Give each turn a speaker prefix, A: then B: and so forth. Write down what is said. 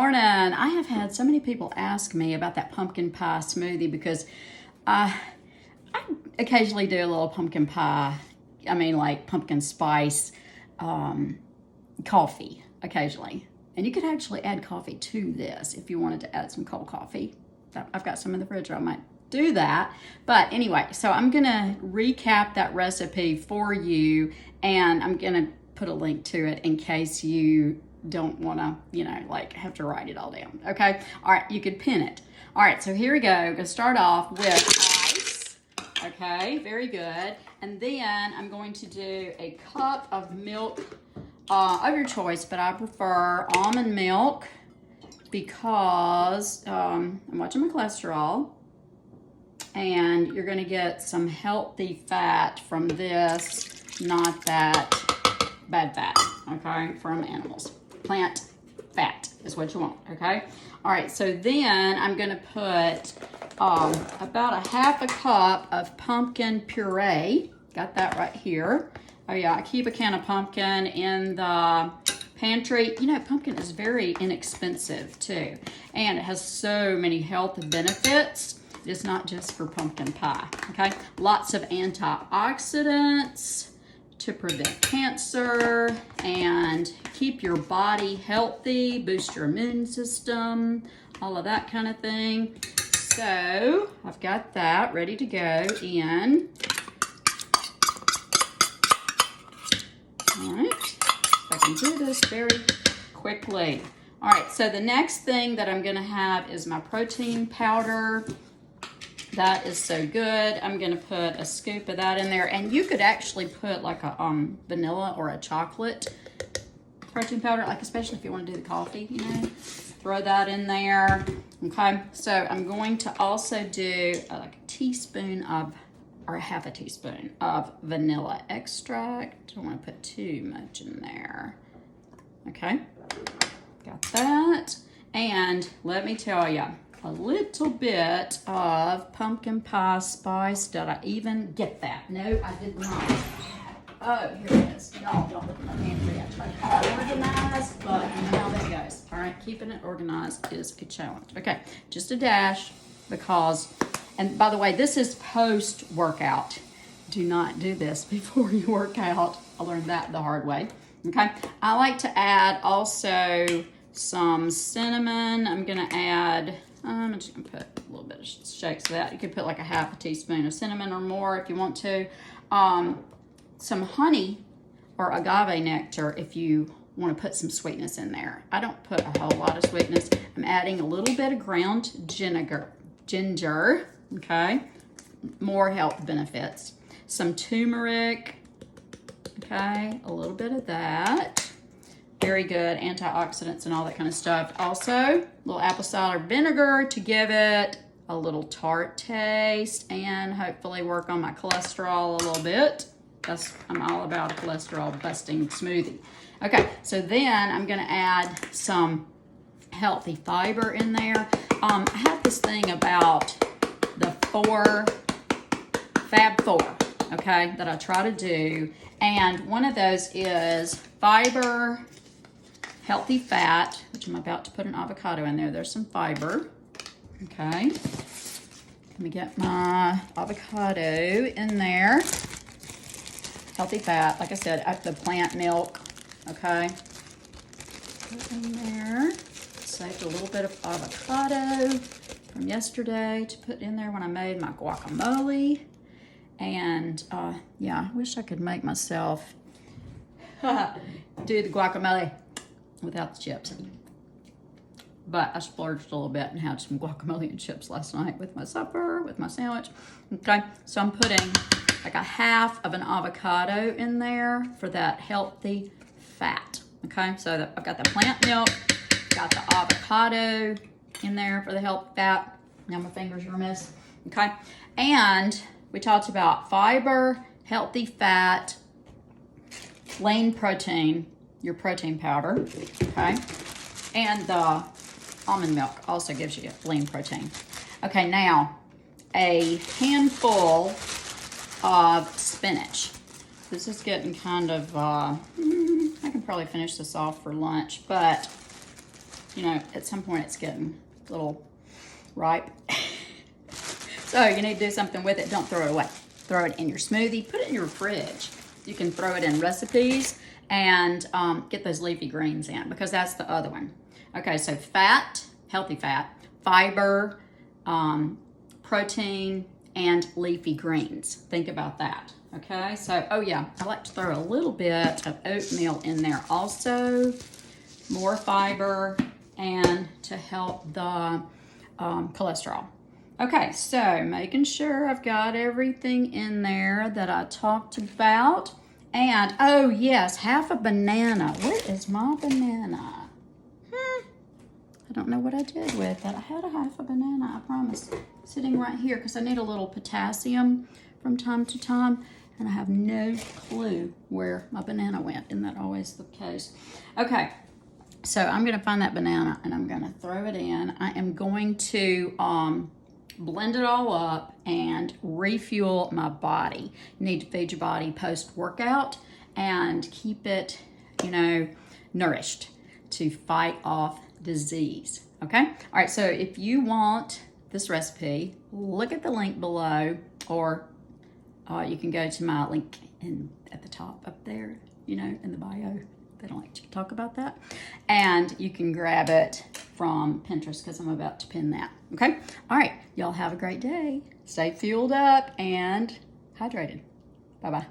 A: morning. I have had so many people ask me about that pumpkin pie smoothie because I occasionally do a little pumpkin pie. I mean, like pumpkin spice coffee occasionally. And you could actually add coffee to this if you wanted to add some cold coffee. I've got some in the fridge. I might do that. But anyway, so I'm going to recap that recipe for you, and I'm going to put a link to it in case you don't want to, like have to write it all down. Okay. All right. You could pin it. All right. So here we go. I'm going to start off with ice. Okay. Very good. And then I'm going to do a cup of milk of your choice, but I prefer almond milk because I'm watching my cholesterol, and you're going to get some healthy fat from this, not that bad fat, okay, from animals. Plant fat is what you want, okay? All right, so then I'm going to put about a half a cup of pumpkin puree. Got that right here. Oh yeah, I keep a can of pumpkin in the pantry. Pumpkin is very inexpensive too, and it has so many health benefits. It's not just for pumpkin pie, okay? Lots of antioxidants to prevent cancer and keep your body healthy, boost your immune system, all of that kind of thing. So I've got that ready to go in. All right, if I can do this very quickly. All right, so the next thing that I'm gonna have is my protein powder. That is so good. I'm gonna put a scoop of that in there, and you could actually put like a vanilla or a chocolate protein powder, like especially if you want to do the coffee, throw that in there. Okay, so I'm going to also do like a teaspoon of, or half a teaspoon of vanilla extract. Don't want to put too much in there. Okay, got that. And let me tell you, a little bit of pumpkin pie spice. Did I even get that? No, I did not. Oh, here it is. Y'all don't look at my pantry. I tried to keep it organized, but you know how that goes. All right, keeping it organized is a challenge. Okay, just a dash because, and by the way, this is post-workout. Do not do this before you work out. I learned that the hard way. Okay, I like to add also some cinnamon. I'm gonna add, I'm just gonna put a little bit of shakes of that. You could put like a half a teaspoon of cinnamon or more if you want to. Some honey or agave nectar if you want to put some sweetness in there. I don't put a whole lot of sweetness. I'm adding a little bit of ground ginger, okay? More health benefits. Some turmeric, okay? A little bit of that. Very good, antioxidants and all that kind of stuff. Also, a little apple cider vinegar to give it a little tart taste and hopefully work on my cholesterol a little bit. I'm all about a cholesterol busting smoothie. Okay, so then I'm gonna add some healthy fiber in there. I have this thing about the Fab Four, okay, that I try to do. And one of those is fiber, healthy fat, which I'm about to put an avocado in there. There's some fiber, okay. Let me get my avocado in there. Healthy fat, like I said, the plant milk, okay. Put in there. Saved a little bit of avocado from yesterday to put in there when I made my guacamole. And yeah, I wish I could make myself do the guacamole without the chips. But I splurged a little bit and had some guacamole and chips last night with my supper, with my sandwich. Okay, so I'm putting like a half of an avocado in there for that healthy fat. Okay, so I've got the plant milk, got the avocado in there for the healthy fat. Now my fingers are remiss. Okay, and we talked about fiber, healthy fat, lean protein, your protein powder, okay, and the almond milk also gives you lean protein. Okay, now a handful of spinach. This is getting kind of, I can probably finish this off for lunch, but you know, at some point it's getting a little ripe. So you need to do something with it. Don't throw it away. Throw it in your smoothie. Put it in your fridge. You can throw it in recipes and get those leafy greens in, because that's the other one. Okay, so fat, healthy fat, fiber, protein, and leafy greens. Think about that. Okay, so, oh yeah, I like to throw a little bit of oatmeal in there also. More fiber and to help the cholesterol. Okay, so making sure I've got everything in there that I talked about. And, oh yes, half a banana. Where is my banana? I don't know what I did with it. I had a half a banana, I promise. Sitting right here, because I need a little potassium from time to time. And I have no clue where my banana went. Isn't that always the case? Okay, so I'm going to find that banana and I'm going to throw it in. I am going to blend it all up and refuel my body. You need to feed your body post-workout and keep it, you know, nourished to fight off disease. Okay? All right, so if you want this recipe, look at the link below, or you can go to my link at the top up there, you know, in the bio. They don't like to talk about that. And you can grab it from Pinterest, because I'm about to pin that. Okay? All right. Y'all have a great day. Stay fueled up and hydrated. Bye-bye.